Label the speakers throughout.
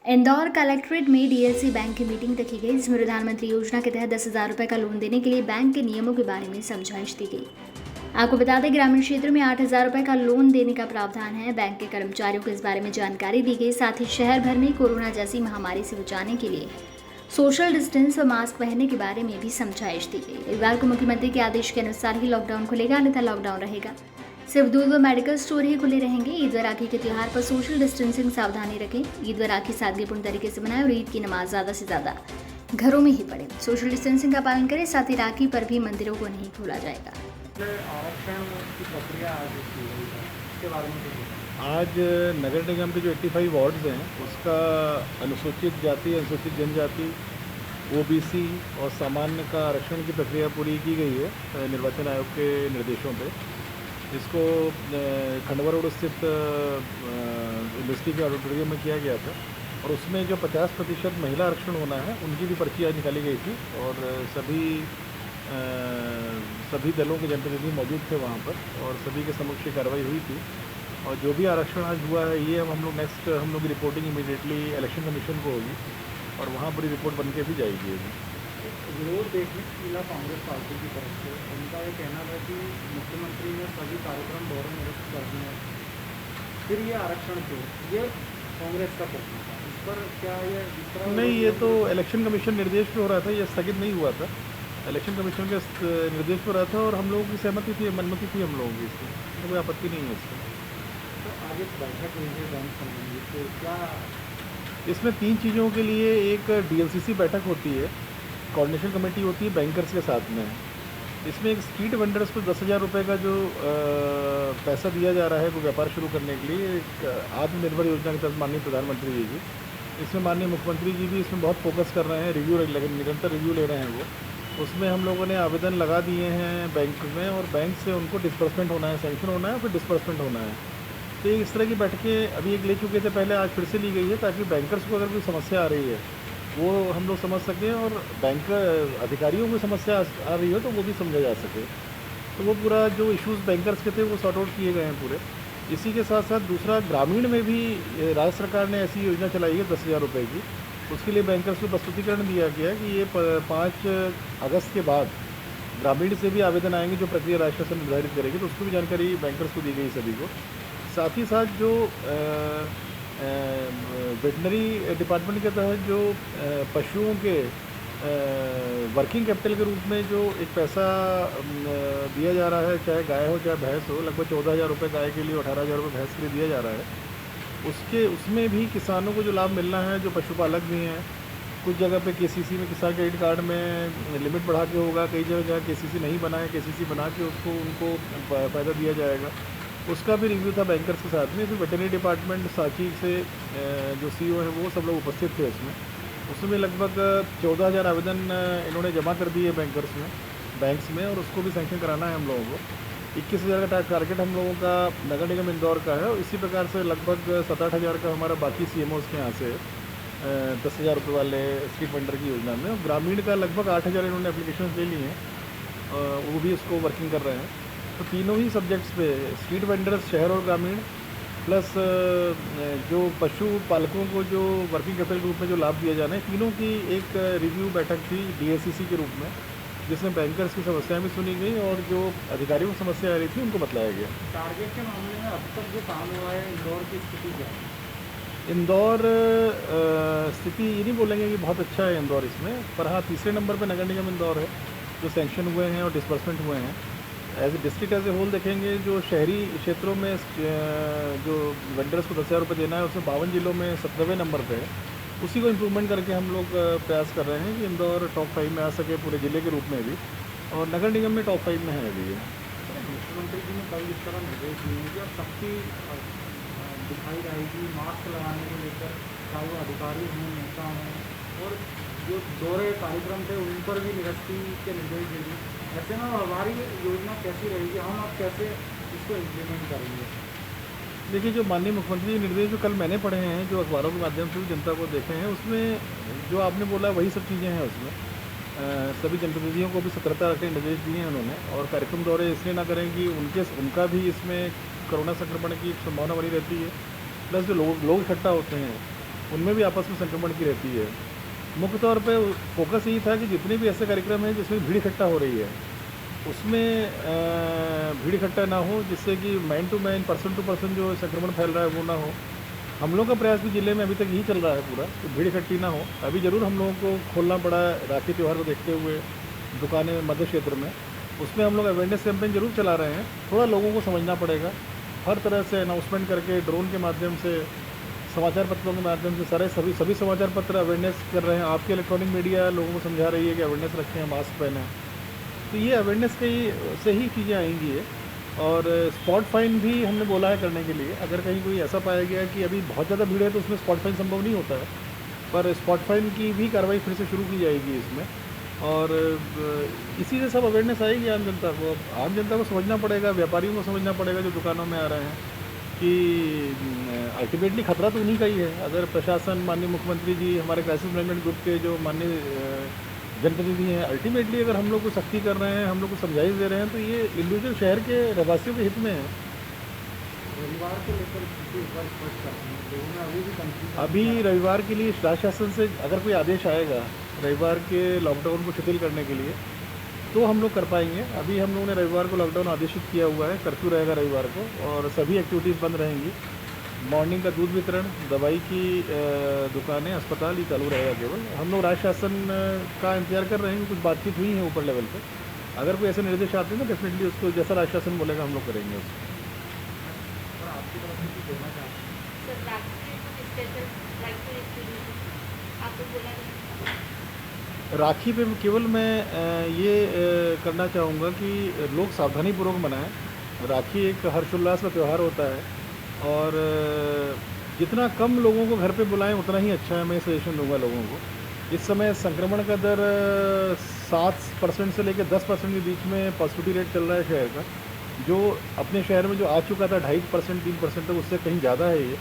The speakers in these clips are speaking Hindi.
Speaker 1: इंदौर कलेक्ट्रेट में डीएलसी बैंक की मीटिंग रखी गई, जिसमें प्रधानमंत्री योजना के तहत 10,000 रुपये का लोन देने के लिए बैंक के नियमों के बारे में समझाइश दी गई। आपको बता दें, ग्रामीण क्षेत्र में 8,000 रुपये का लोन देने का प्रावधान है। बैंक के कर्मचारियों को इस बारे में जानकारी दी गई। साथ ही शहर भर में कोरोना जैसी महामारी से बचाने के लिए सोशल डिस्टेंस व मास्क पहनने के बारे में भी समझाइश दी गई। रविवार को मुख्यमंत्री के आदेश के अनुसार ही लॉकडाउन खुलेगा, अन्यथा लॉकडाउन रहेगा। सिर्फ दूध व मेडिकल स्टोर ही खुले रहेंगे। ईद व राखी के त्यौहार पर सोशल डिस्टेंसिंग सावधानी रखें। ईद व राखी सादगीपूर्ण तरीके से मनाएं और ईद की नमाज ज़्यादा से ज़्यादा घरों में ही पढ़ें। सोशल डिस्टेंसिंग का पालन करें। साथ ही राखी पर भी मंदिरों को नहीं खोला जाएगा।
Speaker 2: आरक्षण की प्रक्रिया आज शुरू हुई है, इसके बारे में कुछ बताएं।
Speaker 3: आज नगर निगम के जो 85 वार्ड्स हैं उसका अनुसूचित जाति, अनुसूचित जनजाति, ओबीसी और सामान्य का आरक्षण की प्रक्रिया पूरी की गई है निर्वाचन आयोग के निर्देशों पे। इसको खंडवा रोड स्थित यूनिवर्सिटी के ऑडिटोरियम में किया गया था और उसमें जो 50% महिला आरक्षण होना है उनकी भी पर्ची आज निकाली गई थी और सभी दलों के जनप्रतिनिधि मौजूद थे वहाँ पर और सभी के समक्ष कार्रवाई हुई थी। और जो भी आरक्षण आज हुआ है ये हम लोग नेक्स्ट की रिपोर्टिंग इमीडिएटली इलेक्शन कमीशन को होगी और वहाँ पूरी रिपोर्ट बन के भी जाएगी।
Speaker 2: विरोध देखने जिला कांग्रेस पार्टी की तरफ से उनका ये कहना था कि मुख्यमंत्री ने सभी कार्यक्रम दौरे निरस्त कर दिए हैं, फिर ये आरक्षण क्यों, ये कांग्रेस का प्रश्न था। इस पर क्या ये
Speaker 3: नहीं, ये तो इलेक्शन कमीशन निर्देश पे हो रहा था, ये स्थगित नहीं हुआ था। इलेक्शन कमीशन के निर्देश पर रहा था और हम लोगों की सहमति थी, मनमति थी हम लोगों की, इसमें तो कोई आपत्ति नहीं है इसमें।
Speaker 2: तो आज एक बैठक हुई है बैंक संबंधी, तो क्या
Speaker 3: इसमें 3 चीज़ों के लिए एक डीएलसीसी बैठक होती है, कोऑर्डिनेशन कमेटी होती है बैंकर्स के साथ में। इसमें एक स्ट्रीट वेंडर्स को 10,000 रुपये का जो पैसा दिया जा रहा है कोई व्यापार शुरू करने के लिए, एक आत्मनिर्भर योजना के तहत माननीय प्रधानमंत्री जी, इसमें माननीय मुख्यमंत्री जी भी इसमें बहुत फोकस कर रहे हैं, निरंतर रिव्यू ले रहे हैं वो। उसमें हम लोगों ने आवेदन लगा दिए हैं बैंक में और बैंक से उनको डिस्बर्समेंट होना है, सैंक्शन होना है, फिर डिस्बर्समेंट होना है। तो इस तरह की बैठकें अभी एक ले चुके थे पहले, आज फिर से ली गई है ताकि बैंकर्स को अगर कोई समस्या आ रही है वो हम लोग समझ सकें और बैंक अधिकारियों को समस्या आ रही हो तो वो भी समझा जा सके। तो वो पूरा जो इश्यूज़ बैंकर्स के थे वो सॉर्ट आउट किए गए हैं पूरे। इसी के साथ साथ दूसरा, ग्रामीण में भी राज्य सरकार ने ऐसी योजना चलाई है 10,000 रुपये की। उसके लिए बैंकर्स को प्रस्तुतिकरण दिया गया है कि ये 5 अगस्त के बाद ग्रामीण से भी आवेदन आएंगे जो प्रक्रिया राज्य शासन निर्धारित करेगी, तो उसकी भी जानकारी बैंकर्स को दी गई सभी को। साथ ही साथ जो वेटनरी डिपार्टमेंट के तहत जो पशुओं के वर्किंग कैपिटल के रूप में जो एक पैसा दिया जा रहा है, चाहे गाय हो चाहे भैंस हो, लगभग 14,000 रुपये गाय के लिए, 18,000 रुपये भैंस के लिए दिया जा रहा है। उसमें भी किसानों को जो लाभ मिलना है, जो पशुपालक भी हैं, कुछ जगह पे केसीसी में, किसान क्रेडिट कार्ड में लिमिट बढ़ा के होगा, कई जगह केसीसी नहीं बना है, केसीसी बना के उनको फ़ायदा दिया जाएगा। उसका भी रिव्यू था बैंकर्स के साथ में। फिर वेटरनरी डिपार्टमेंट सांची से जो सीईओ हैं वो सब लोग उपस्थित थे उसमें लगभग 14,000 आवेदन इन्होंने जमा कर दिए बैंक्स में और उसको भी सैंक्शन कराना है हम लोगों को। 21,000 का टारगेट हम लोगों का नगर निगम इंदौर का है और इसी प्रकार से लगभग 7-8,000 का हमारा बाकी सीएमओज़ के यहाँ से 10,000 रुपये वाले स्ट्रीट वेंडर की योजना में। और ग्रामीण का लगभग 8,000 इन्होंने एप्लीकेशन ले ली हैं, वो भी उसको वर्किंग कर रहे हैं। तो तीनों ही सब्जेक्ट्स पे, स्ट्रीट वेंडर्स शहर और ग्रामीण, प्लस जो पशु पालकों को जो वर्किंग कैपिटल के रूप में जो लाभ दिया जाना है, तीनों की एक रिव्यू बैठक थी डीएलसीसी के रूप में, जिसमें बैंकर्स की समस्याएं भी सुनी गई और जो अधिकारियों को समस्या आ रही थी उनको बतलाया गया।
Speaker 2: टारगेट के मामले में अब तक जो काम हुआ है, इंदौर की स्थिति क्या है?
Speaker 3: इंदौर स्थिति ये नहीं बोलेंगे कि बहुत अच्छा है इंदौर इसमें, पर हाँ तीसरे नंबर पर नगर निगम इंदौर है जो सैंक्शन हुए हैं और डिस्बर्समेंट हुए हैं। As a district as a whole देखेंगे, जो शहरी क्षेत्रों में जो वेंडर्स को 10,000 रुपये देना है उसमें 52 जिलों में 17वें नंबर पे है। उसी को इम्प्रूवमेंट करके हम लोग प्रयास कर रहे हैं कि इंदौर टॉप 5 में आ सके पूरे ज़िले के रूप में भी, और नगर निगम में टॉप 5 में है अभी।
Speaker 2: मुख्यमंत्री जी ने कल इस तरह निर्देश दिए हैं कि अब सख्ती दिखाई जाएगी मास्क लगाने को लेकर, चाहे वो अधिकारी हों, नेता हों, और जो दौरे कार्यक्रम थे उन पर भी निरस्ती के निर्देश दे दिए। ऐसे में हमारी योजना कैसी रहेगी, हम अब कैसे इसको इम्प्लीमेंट करेंगे?
Speaker 3: देखिए, जो माननीय मुख्यमंत्री निर्देश जो कल मैंने पढ़े हैं, जो अखबारों के माध्यम से भी जनता को देखे हैं, उसमें जो आपने बोला वही सब चीज़ें हैं उसमें। सभी जनप्रतिनिधियों को भी सतर्कता रखने के निर्देश दिए हैं उन्होंने, और कार्यक्रम दौरे इसलिए ना करें कि उनका भी इसमें कोरोना संक्रमण की संभावना बनी रहती है, प्लस जो लोग इकट्ठा होते हैं उनमें भी आपस में संक्रमण की रहती है। मुख्य तौर पे फोकस यही था कि जितने भी ऐसे कार्यक्रम हैं जिसमें भीड़ इकट्ठा हो रही है, उसमें भीड़ इकट्ठा ना हो, जिससे कि man to man, person to person जो संक्रमण फैल रहा है वो ना हो। हम लोगों का प्रयास भी ज़िले में अभी तक यही चल रहा है पूरा, कि भीड़ इकट्ठी ना हो। अभी ज़रूर हम लोगों को खोलना पड़ा राखी त्यौहार को देखते हुए दुकानें मध्य क्षेत्र में, उसमें हम लोग अवेयरनेस कैंपेन जरूर चला रहे हैं। थोड़ा लोगों को समझना पड़ेगा, हर तरह से अनाउंसमेंट करके, ड्रोन के माध्यम से, समाचार पत्रों के माध्यम से, सभी समाचार पत्र अवेयरनेस कर रहे हैं। आपकी इलेक्ट्रॉनिक मीडिया लोगों को समझा रही है कि अवेयरनेस रखें, मास्क पहनें। तो ये अवेयरनेस से ही चीज़ें आएंगी ये। और स्पॉट फाइन भी हमने बोला है करने के लिए। अगर कहीं कोई ऐसा पाया गया कि अभी बहुत ज़्यादा भीड़ है तो उसमें स्पॉट फाइन संभव नहीं होता है, पर स्पॉट फाइन की भी कार्रवाई फिर से शुरू की जाएगी इसमें। और इसी से सब अवेयरनेस आएगी आम जनता को। आम जनता को समझना पड़ेगा, व्यापारियों को समझना पड़ेगा जो दुकानों में आ रहे हैं, कि अल्टीमेटली खतरा तो उन्हीं का ही है। अगर प्रशासन, माननीय मुख्यमंत्री जी, हमारे क्राइसिस मैनेजमेंट ग्रुप के जो माननीय जनप्रतिनिधि हैं, अल्टीमेटली अगर हम लोग को सख्ती कर रहे हैं, हम लोग को समझाइश दे रहे हैं, तो ये इंडिविजुअल शहर के रहवासियों के हित में है।
Speaker 2: रविवार को लेकर एक बार स्पष्ट करते हैं, लोगों में अभी भी कंफ्यूजन।
Speaker 3: अभी रविवार के लिए राज्य शासन से अगर कोई आदेश आएगा रविवार के लॉकडाउन को शिथिल करने के लिए, तो हम लोग कर पाएंगे। अभी हम लोगों ने रविवार को लॉकडाउन आदेशित किया हुआ है, कर्फ्यू रहेगा रविवार को, और सभी एक्टिविटीज़ बंद रहेंगी। मॉर्निंग का दूध वितरण, दवाई की दुकानें, अस्पताल, ये चालू रहेगा केवल। हम लोग राज्य शासन का इंतजार कर रहे हैं, कुछ बातचीत हुई है ऊपर लेवल पे। अगर कोई ऐसे निर्देश आते हैं तो डेफिनेटली उसको जैसा राज्य शासन बोलेगा हम लोग करेंगे उसको।
Speaker 2: और आपकी तरफ से कुछ देना चाहते हैं?
Speaker 4: सर राखी कुछ स्पेशल आपको बोला नहीं।
Speaker 3: राखी पे केवल मैं ये करना चाहूँगा कि लोग सावधानीपूर्वक मनाएं। राखी एक हर्षोल्लास का त्यौहार होता है, और जितना कम लोगों को घर पे बुलाएं उतना ही अच्छा है। मैं सजेशन दूंगा लोगों को। इस समय संक्रमण का दर 7% से लेकर 10% के बीच में पॉजिटिविटी रेट चल रहा है शहर का। जो अपने शहर में जो आ चुका था 2.5%, 3% तक, उससे कहीं ज़्यादा है ये।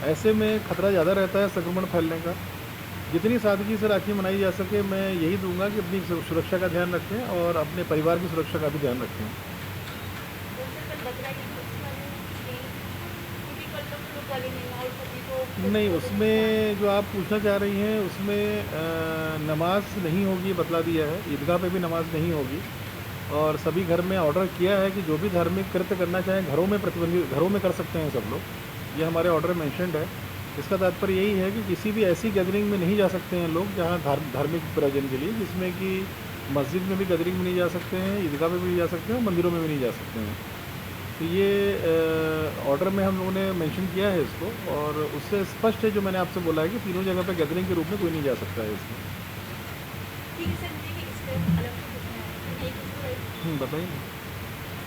Speaker 3: ऐसे में खतरा ज़्यादा रहता है संक्रमण फैलने का। जितनी सादगी से राखी मनाई जा सके, मैं यही दूंगा कि अपनी सुरक्षा का ध्यान रखें और अपने परिवार की सुरक्षा का भी ध्यान रखें। नहीं, उसमें जो आप पूछना चाह रही हैं उसमें नमाज नहीं होगी, बतला दिया है। ईदगाह पे भी नमाज नहीं होगी, और सभी घर में ऑर्डर किया है कि जो भी धार्मिक कृत्य करना चाहें घरों में घरों में कर सकते हैं सब लोग। ये हमारे ऑर्डर में मेंशन्ड है। इसका तात्पर्य यही है कि किसी भी ऐसी गैदरिंग में नहीं जा सकते हैं लोग जहाँ धार्मिक प्रयोजन के लिए, जिसमें कि मस्जिद में भी गैदरिंग में नहीं जा सकते हैं, ईदगाह में भी नहीं जा सकते हैं, मंदिरों में भी नहीं जा सकते हैं। तो ये ऑर्डर में हम लोगों ने मेंशन किया है इसको, और उससे स्पष्ट है जो मैंने आपसे बोला है कि तीनों जगह पे गैदरिंग के रूप में कोई नहीं जा सकता है इसमें।
Speaker 4: ठीक है सर, मुझे इस पे अलग से पूछना है। एक
Speaker 3: बताइए।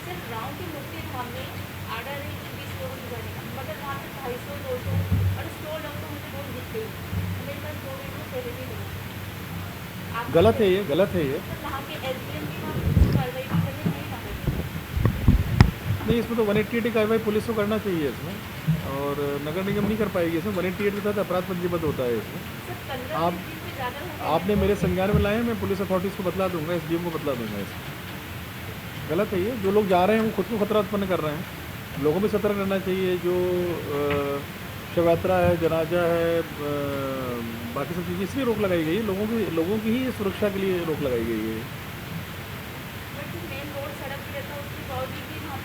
Speaker 4: सर राउंड की मुख्य धाम में ऑर्डर है कि 20 लोगों को जाने का, मगर वहाँ पे 250, 200 और स्टॉल लोग तो मुझे रोज दिखते ही। मेरे पास 2 मिनट में पहले भी लगा।
Speaker 3: गलत है ये, गलत है ये।
Speaker 4: सर वहाँ के एसडीएम की वहाँ पे कार्रवाई भी करनी चाहिए ना?
Speaker 3: नहीं, इसमें तो 188 कार्रवाई पुलिस को करना चाहिए इसमें, और नगर निगम नहीं कर पाएगी इसमें। 188 के तहत अपराध पंजीबद्ध होता है इसमें।
Speaker 4: सर 15
Speaker 3: आप
Speaker 4: दिन से ज़्यादा हो गया।
Speaker 3: आपने मेरे संज्ञान में लाए, मैं पुलिस अथॉरिटीज़ को बतला दूंगा, एसडीएम को बतला दूंगा इसमें। गलत है ये। जो लोग जा रहे हैं वो खुद को खतरा उत्पन्न कर रहे हैं। लोगों में सतर्क रहना चाहिए। जो शव यात्रा है, जनाजा है, बाकी सब चीज़ें इसलिए रोक लगाई गई है, लोगों की ही सुरक्षा के लिए रोक लगाई गई है।